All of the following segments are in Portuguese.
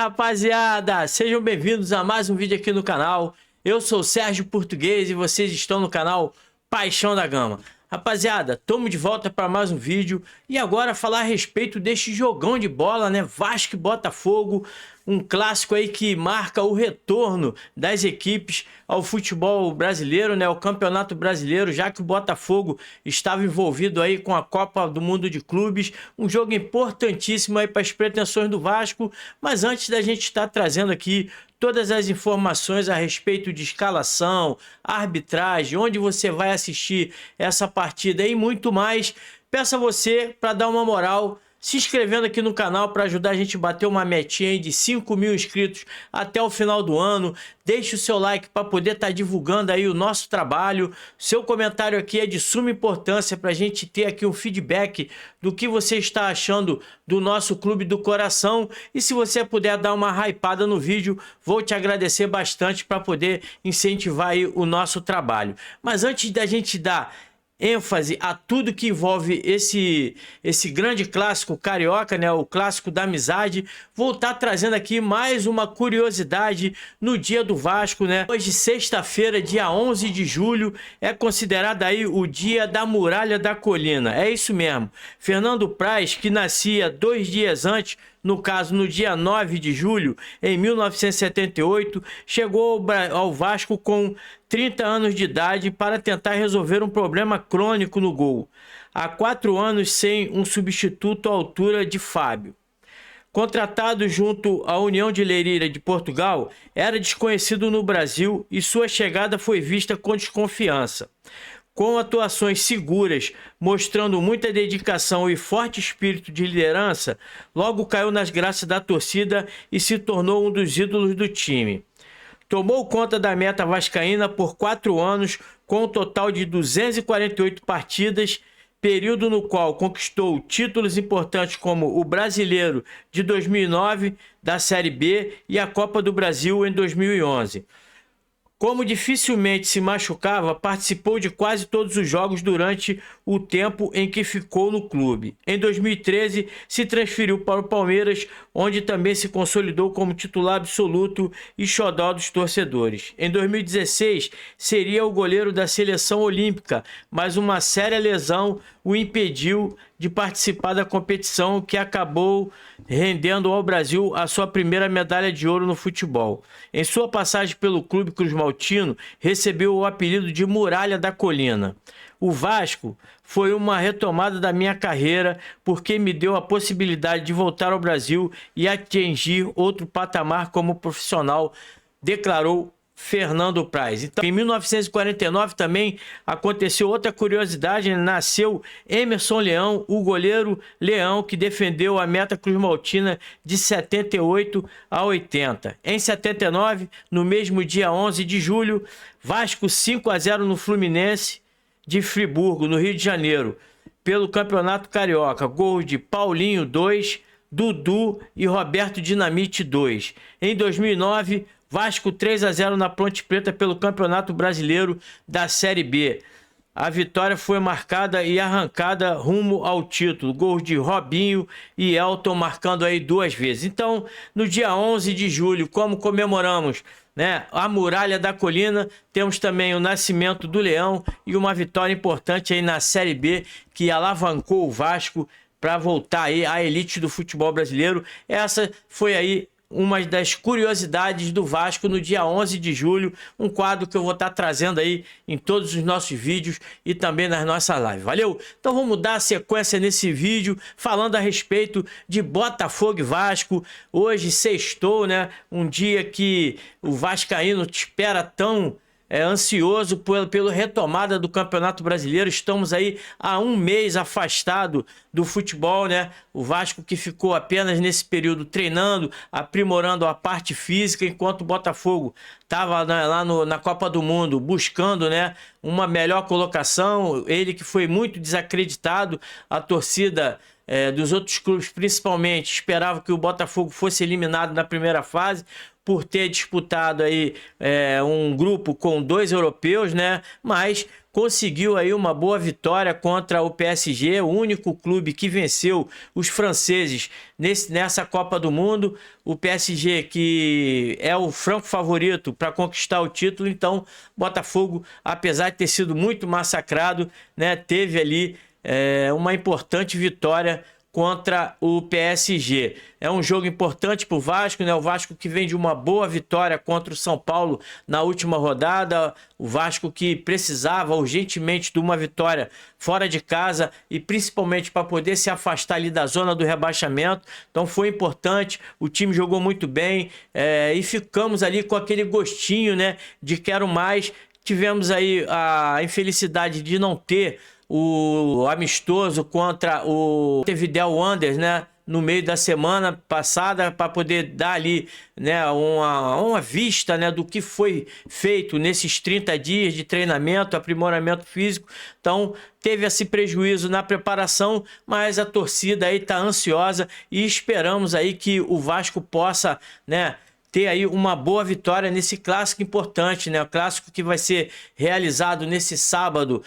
Rapaziada, sejam bem-vindos a mais um vídeo aqui no canal. Eu sou o Sérgio Português e vocês estão no canal Paixão da Gama. Rapaziada, estamos de volta para mais um vídeo e agora falar a respeito deste jogão de bola, né? Vasco e Botafogo, um clássico aí que marca o retorno das equipes ao futebol brasileiro, né? O Campeonato Brasileiro, já que o Botafogo estava envolvido aí com a Copa do Mundo de Clubes, um jogo importantíssimo aí para as pretensões do Vasco. Mas antes da gente estar trazendo aqui todas as informações a respeito de escalação, arbitragem, onde você vai assistir essa partida e muito mais, peço a você para dar uma moral, se inscrevendo aqui no canal para ajudar a gente a bater uma metinha aí de 5.000 inscritos até o final do ano. Deixe o seu like para poder estar divulgando aí o nosso trabalho. Seu comentário aqui é de suma importância para a gente ter aqui um feedback do que você está achando do nosso Clube do Coração. E se você puder dar uma hypada no vídeo, vou te agradecer bastante para poder incentivar aí o nosso trabalho. Mas antes da gente dar ênfase a tudo que envolve esse grande clássico carioca, né, o clássico da amizade, vou estar trazendo aqui mais uma curiosidade no dia do Vasco, né? Hoje, sexta-feira, dia 11 de julho, é considerado aí o dia da Muralha da Colina. É isso mesmo. Fernando Praz, que nascia 2 dias antes, no caso no dia 9 de julho, em 1978, chegou ao Vasco com 30 anos de idade para tentar resolver um problema crônico no gol. Há 4 anos sem um substituto à altura de Fábio. Contratado junto à União de Leiria de Portugal, era desconhecido no Brasil e sua chegada foi vista com desconfiança. Com atuações seguras, mostrando muita dedicação e forte espírito de liderança, logo caiu nas graças da torcida e se tornou um dos ídolos do time. Tomou conta da meta vascaína por 4 anos, com um total de 248 partidas, período no qual conquistou títulos importantes como o Brasileiro de 2009, da Série B, e a Copa do Brasil em 2011. Como dificilmente se machucava, participou de quase todos os jogos durante o tempo em que ficou no clube. Em 2013, se transferiu para o Palmeiras, onde também se consolidou como titular absoluto e xodó dos torcedores. Em 2016, seria o goleiro da seleção olímpica, mas uma séria lesão o impediu de participar da competição, que acabou rendendo ao Brasil a sua primeira medalha de ouro no futebol. Em sua passagem pelo Clube Cruz Maltino, recebeu o apelido de Muralha da Colina. O Vasco foi uma retomada da minha carreira, porque me deu a possibilidade de voltar ao Brasil e atingir outro patamar como profissional, declarou Fernando Praz. Então, em 1949 também aconteceu outra curiosidade, nasceu Emerson Leão, o goleiro Leão, que defendeu a meta Cruz Maltina de 78 a 80. Em 79, no mesmo dia 11 de julho, Vasco 5-0 no Fluminense de Friburgo, no Rio de Janeiro, pelo Campeonato Carioca. Gol de Paulinho 2, Dudu e Roberto Dinamite 2. Em 2009, Vasco 3-0 na Ponte Preta pelo Campeonato Brasileiro da Série B. A vitória foi marcada e arrancada rumo ao título. Gols de Robinho e Elton marcando aí 2 vezes. Então, no dia 11 de julho, como comemoramos, né, a Muralha da Colina, temos também o nascimento do Leão e uma vitória importante aí na Série B, que alavancou o Vasco para voltar aí à elite do futebol brasileiro. Essa foi aí uma das curiosidades do Vasco no dia 11 de julho, um quadro que eu vou estar trazendo aí em todos os nossos vídeos e também nas nossas lives. Valeu? Então vamos dar a sequência nesse vídeo, falando a respeito de Botafogo e Vasco. Hoje sextou, né? Um dia que o vascaíno te espera tão ansioso pela retomada do Campeonato Brasileiro. Estamos aí há 1 mês afastado do futebol, né? O Vasco que ficou apenas nesse período treinando, aprimorando a parte física, enquanto o Botafogo estava lá na Copa do Mundo buscando, né, uma melhor colocação. Ele que foi muito desacreditado, a torcida dos outros clubes principalmente esperava que o Botafogo fosse eliminado na primeira fase, por ter disputado aí um grupo com 2 europeus, né? Mas conseguiu aí uma boa vitória contra o PSG, o único clube que venceu os franceses nessa Copa do Mundo. O PSG, que é o franco favorito para conquistar o título, então Botafogo, apesar de ter sido muito massacrado, né, teve ali uma importante vitória contra o PSG. É um jogo importante para o Vasco, né? O Vasco que vem de uma boa vitória contra o São Paulo na última rodada. O Vasco que precisava urgentemente de uma vitória fora de casa e principalmente para poder se afastar ali da zona do rebaixamento. Então foi importante, o time jogou muito bem e ficamos ali com aquele gostinho, né, de quero mais. Tivemos aí a infelicidade de não ter o amistoso contra o Montevideo Wanderers, né, no meio da semana passada, para poder dar ali, né, uma vista, né, do que foi feito nesses 30 dias de treinamento, aprimoramento físico. Então teve esse prejuízo na preparação, mas a torcida aí está ansiosa e esperamos aí que o Vasco possa, né, ter aí uma boa vitória nesse clássico importante, né? O clássico que vai ser realizado nesse sábado,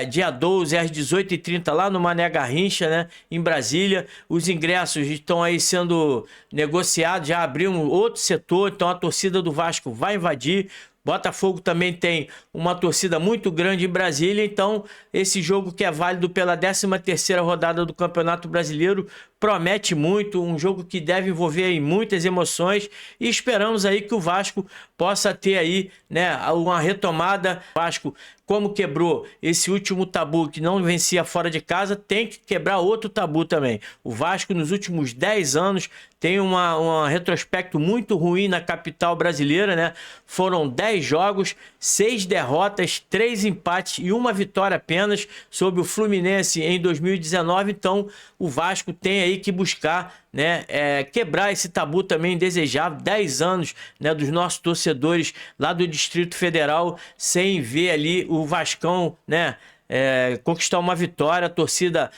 dia 12, às 18h30, lá no Mané Garrincha, né? Em Brasília. Os ingressos estão aí sendo negociados, já abriu um outro setor, então a torcida do Vasco vai invadir. Botafogo também tem uma torcida muito grande em Brasília, então esse jogo que é válido pela 13ª rodada do Campeonato Brasileiro promete muito, um jogo que deve envolver aí muitas emoções e esperamos aí que o Vasco possa ter aí, né, uma retomada. O Vasco, como quebrou esse último tabu que não vencia fora de casa, tem que quebrar outro tabu também. O Vasco nos últimos 10 anos tem um retrospecto muito ruim na capital brasileira, né? Foram 10 jogos, 6 derrotas, 3 empates e 1 vitória apenas sobre o Fluminense em 2019. Então o Vasco tem aí que buscar, né, quebrar esse tabu também indesejável. 10 anos, né, dos nossos torcedores lá do Distrito Federal sem ver ali o Vascão, né, conquistar uma vitória. A torcida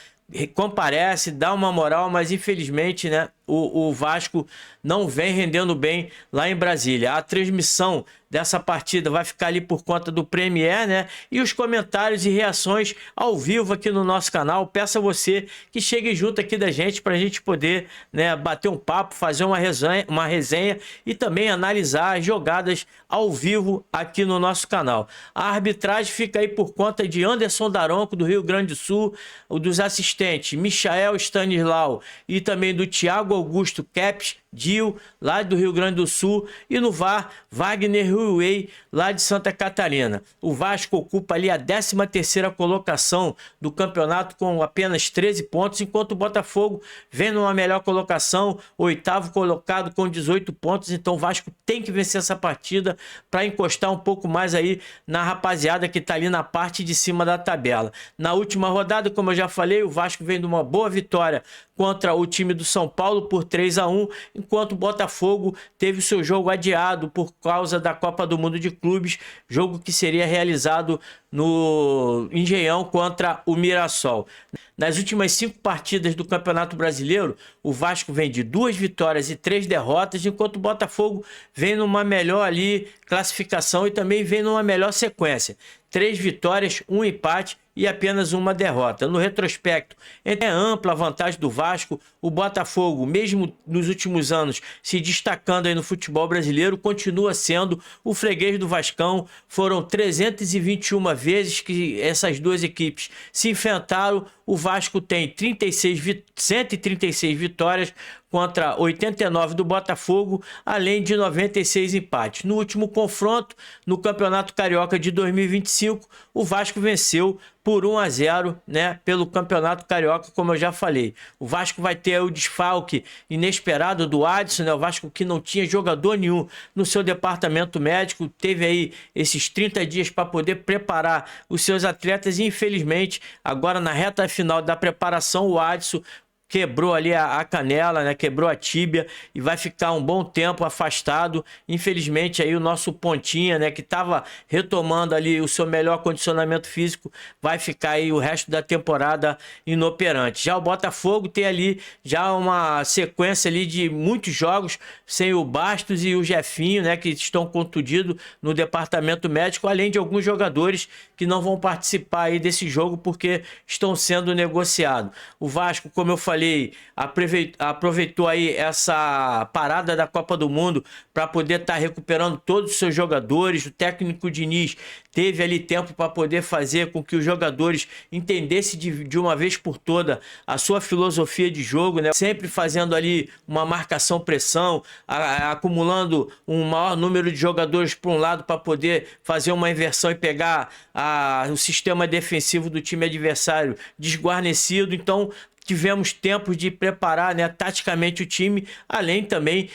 comparece, dá uma moral, mas infelizmente, né, o Vasco não vem rendendo bem lá em Brasília. A transmissão dessa partida vai ficar ali por conta do Premier, né? E os comentários e reações ao vivo aqui no nosso canal. Peço a você que chegue junto aqui da gente para a gente poder, né, bater um papo, fazer uma resenha e também analisar as jogadas ao vivo aqui no nosso canal. A arbitragem fica aí por conta de Anderson Daronco, do Rio Grande do Sul, o dos assistentes Michael Stanislau e também do Thiago Augusto Kepes Dil, lá do Rio Grande do Sul, e no VAR, Wagner Huey, lá de Santa Catarina. O Vasco ocupa ali a 13ª colocação do campeonato com apenas 13 pontos, enquanto o Botafogo vem numa melhor colocação, 8º colocado com 18 pontos. Então o Vasco tem que vencer essa partida para encostar um pouco mais aí na rapaziada que está ali na parte de cima da tabela. Na última rodada, como eu já falei, o Vasco vem de uma boa vitória contra o time do São Paulo por 3-1, enquanto o Botafogo teve o seu jogo adiado por causa da Copa do Mundo de Clubes, jogo que seria realizado no Engenhão contra o Mirassol. Nas últimas 5 partidas do Campeonato Brasileiro, o Vasco vem de 2 vitórias e 3 derrotas, enquanto o Botafogo vem numa melhor ali classificação e também vem numa melhor sequência. 3 vitórias, 1 empate e apenas 1 derrota. No retrospecto, é ampla a vantagem do Vasco. O Botafogo, mesmo nos últimos anos se destacando aí no futebol brasileiro, continua sendo o freguês do Vascão. Foram 321 vezes que essas duas equipes se enfrentaram. O Vasco tem 136 vitórias contra 89 do Botafogo, além de 96 empates. No último confronto, no Campeonato Carioca de 2025, o Vasco venceu por 1-0, né, pelo Campeonato Carioca, como eu já falei. O Vasco vai ter o desfalque inesperado do Adson, né, o Vasco que não tinha jogador nenhum no seu departamento médico, teve aí esses 30 dias para poder preparar os seus atletas e infelizmente, agora na reta final da preparação, o Adson quebrou ali a canela, né? Quebrou a tíbia e vai ficar um bom tempo afastado. Infelizmente aí o nosso pontinha, né, que estava retomando ali o seu melhor condicionamento físico, vai ficar aí o resto da temporada inoperante. Já o Botafogo tem ali já uma sequência ali de muitos jogos sem o Bastos e o Jefinho, né, que estão contundidos no departamento médico, além de alguns jogadores que não vão participar aí desse jogo porque estão sendo negociados. O Vasco, como eu falei, aproveitou aí essa parada da Copa do Mundo para poder estar recuperando todos os seus jogadores. O técnico Diniz teve ali tempo para poder fazer com que os jogadores entendessem de uma vez por toda a sua filosofia de jogo, né? Sempre fazendo ali uma marcação-pressão, acumulando um maior número de jogadores para um lado para poder fazer uma inversão e pegar o sistema defensivo do time adversário desguarnecido. Então, tivemos tempo de preparar, né, taticamente o time, além também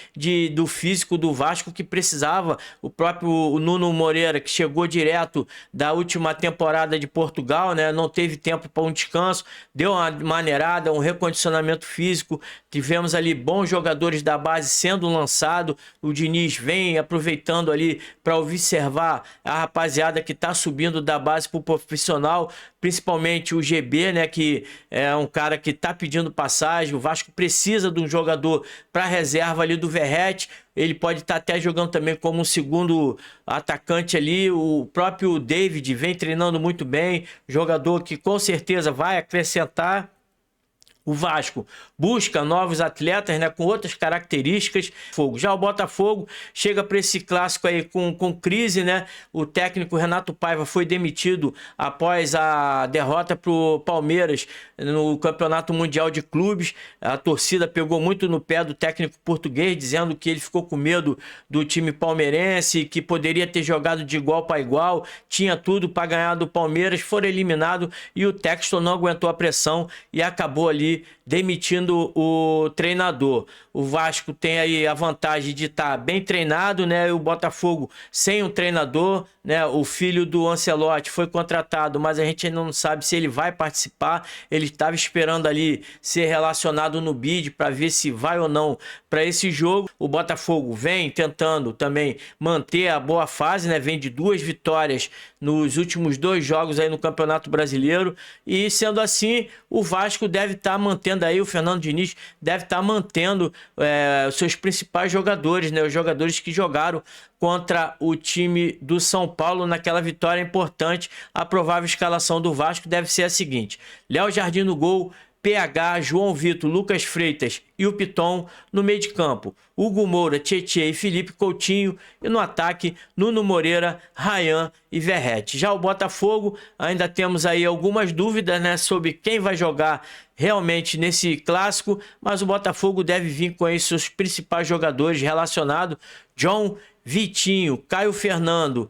do físico do Vasco, que precisava. O próprio Nuno Moreira, que chegou direto da última temporada de Portugal, né, não teve tempo para um descanso, deu uma maneirada, um recondicionamento físico. Tivemos ali bons jogadores da base sendo lançados. O Diniz vem aproveitando ali para observar a rapaziada que está subindo da base para o profissional, principalmente o GB, né, que é um cara que está pedindo passagem. O Vasco precisa de um jogador para reserva ali do Verratti. Ele pode estar até jogando também como um segundo atacante ali. O próprio David vem treinando muito bem, jogador que com certeza vai acrescentar. O Vasco busca novos atletas, né, com outras características. Já o Botafogo chega para esse clássico aí com crise, né? O técnico Renato Paiva foi demitido após a derrota para o Palmeiras no Campeonato Mundial de Clubes. A torcida pegou muito no pé do técnico português, dizendo que ele ficou com medo do time palmeirense, que poderia ter jogado de igual para igual, tinha tudo para ganhar do Palmeiras, foram eliminados e o Textor não aguentou a pressão e acabou ali demitindo o treinador. O Vasco tem aí a vantagem de estar bem treinado, né? E o Botafogo sem um treinador, né? O filho do Ancelotti foi contratado, mas a gente ainda não sabe se ele vai participar. Ele estava esperando ali ser relacionado no bid para ver se vai ou não para esse jogo. O Botafogo vem tentando também manter a boa fase, né? Vem de 2 vitórias nos últimos 2 jogos aí no Campeonato Brasileiro, e sendo assim, o Vasco deve estar mantendo aí, o Fernando Diniz deve estar mantendo os seus principais jogadores, né? Os jogadores que jogaram contra o time do São Paulo naquela vitória importante. A provável escalação do Vasco deve ser a seguinte: Léo Jardim no gol, PH, João Vitor, Lucas Freitas e o Piton. No meio de campo, Hugo Moura, Tietê e Felipe Coutinho. E no ataque, Nuno Moreira, Ryan e Verratti. Já o Botafogo, ainda temos aí algumas dúvidas, né, sobre quem vai jogar realmente nesse clássico, mas o Botafogo deve vir com aí seus principais jogadores relacionados: John, Vitinho, Caio Fernando,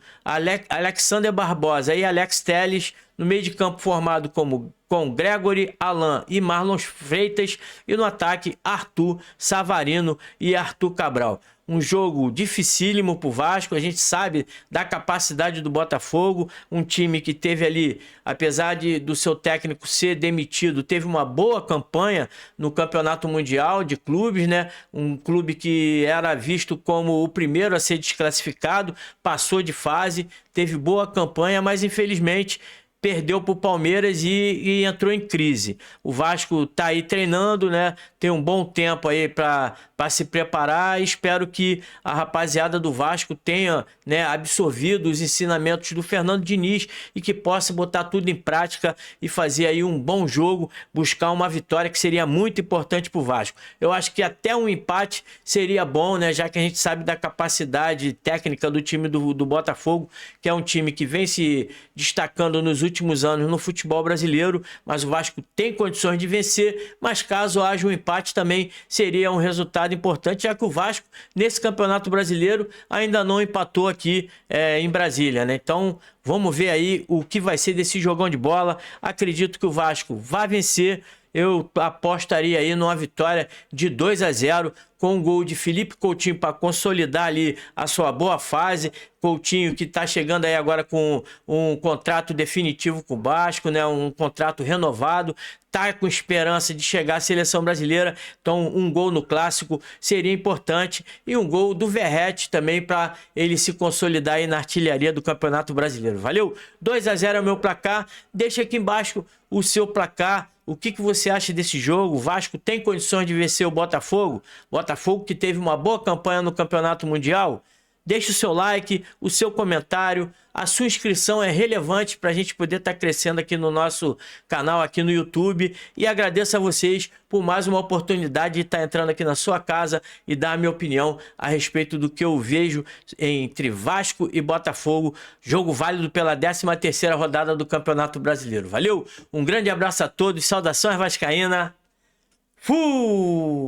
Alexander Barbosa e Alex Telles. No meio de campo formado com Gregory, Alan e Marlon Freitas. E no ataque, Arthur, Savarino e Arthur Cabral. Um jogo dificílimo para o Vasco. A gente sabe da capacidade do Botafogo. Um time que teve ali, apesar do seu técnico ser demitido, teve uma boa campanha no Campeonato Mundial de Clubes, né? Um clube que era visto como o primeiro a ser desclassificado, passou de fase, teve boa campanha, mas infelizmente perdeu para o Palmeiras e entrou em crise. O Vasco está aí treinando, né? Tem um bom tempo aí para se preparar. Espero que a rapaziada do Vasco tenha, né, absorvido os ensinamentos do Fernando Diniz e que possa botar tudo em prática e fazer aí um bom jogo, buscar uma vitória que seria muito importante para o Vasco. Eu acho que até um empate seria bom, né? Já que a gente sabe da capacidade técnica do time do Botafogo, que é um time que vem se destacando nos últimos anos no futebol brasileiro, mas o Vasco tem condições de vencer. Mas caso haja um empate também seria um resultado importante, já que o Vasco nesse Campeonato Brasileiro ainda não empatou aqui em Brasília, né? Então vamos ver aí o que vai ser desse jogão de bola. Acredito que o Vasco vai vencer eu apostaria aí numa vitória de 2-0 com um gol de Felipe Coutinho para consolidar ali a sua boa fase. Coutinho que está chegando aí agora com um contrato definitivo com o Vasco, né? Um contrato renovado, tá com esperança de chegar à seleção brasileira. Então um gol no clássico seria importante e um gol do Verratti também para ele se consolidar aí na artilharia do Campeonato Brasileiro. Valeu? 2-0 é o meu placar. Deixa aqui embaixo o seu placar. O que você acha desse jogo? O Vasco tem condições de vencer o Botafogo? Botafogo que teve uma boa campanha no Campeonato Mundial? Deixe o seu like, o seu comentário. A sua inscrição é relevante para a gente poder estar crescendo aqui no nosso canal, aqui no YouTube. E agradeço a vocês por mais uma oportunidade de estar entrando aqui na sua casa e dar a minha opinião a respeito do que eu vejo entre Vasco e Botafogo. Jogo válido pela 13ª rodada do Campeonato Brasileiro. Valeu? Um grande abraço a todos, saudações vascaína. Fui!